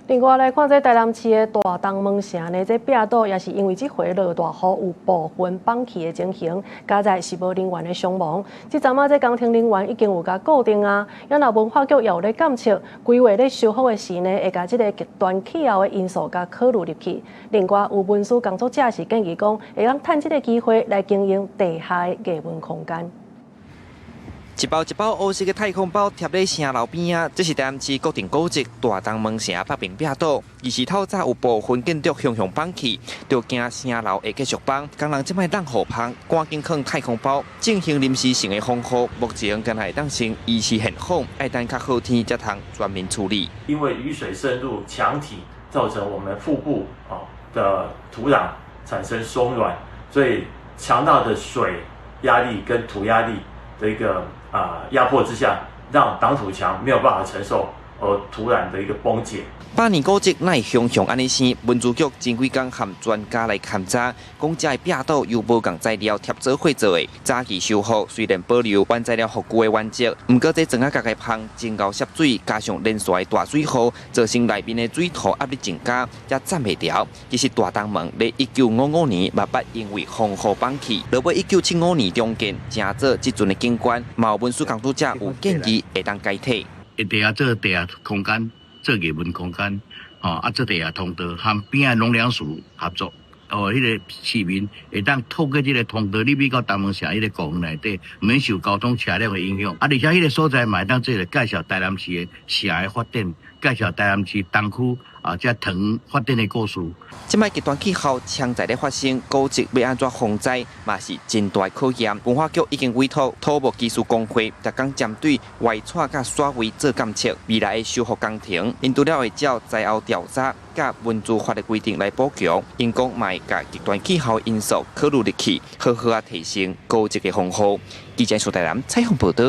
另外來看，這台南市的大東門城呢，這壁倒也是因為這回落大雨有部分放棄的情形，加在是無人員的傷亡。這陣啊，這工程人員已經有甲固定啊，咱老文化局也有咧監測，規劃咧修復的時呢，會甲這個極端氣候的因素甲考慮入去。另外，有文書工作者是建議講，會當趁這個機會來經營地下的藝文空間。一包一包黑色的太空包貼在城樓邊啊，這是台南市國定古蹟大東門城北邊壁倒，伊是透早有部分建築向放棄，就驚城樓會繼續崩。工人這擺冷雨棚，趕緊放太空包，進行臨時性的防護。目前敢會當成醫師現況，愛等較好天才通專門處理。因為雨水滲入牆體，造成我們腹部的土壤產生鬆軟，所以強大的水壓力跟土壓力的一個壓迫之下，讓擋土牆沒有辦法承受，而突然的一個崩解。百年古蹟乃熊熊安尼生，文資局前幾工和專家來勘查，講這壁倒由無共材料貼做會做的，早期修復雖然保留原材料復舊的原則，不過這磚仔角的棚真夠涉水，加上連續的大水雨，造成內面的水土壓力增加，也站袂牢。其實大東門在1955年嘛捌因為防雨放棄，到尾1975年重建，正做這陣的景觀，嘛有文書工作者有建議會當改替。地下做地下空間，做藝文空間，做地下通道，和邊個農糧署合作，迄個市民會當透過這個通道，入去到東門城迄個公園內底，免受交通車輛的影響。而且迄個所在嘛會當做介紹台南市的城的發展，介紹台南市東區這糖發展的故事。這擺極端氣候常在咧發生，古蹟要安怎防災，嘛是真大考驗。文化局已經委託土木技術工會，逐工針對外拆甲刷圍做監測，未來的修復工程，因除了會照災後調查甲文資法的規定來補強，因講嘛會甲極端氣候因素考慮入去，好好啊提升古蹟的防護。記者蘇台南採訪報道。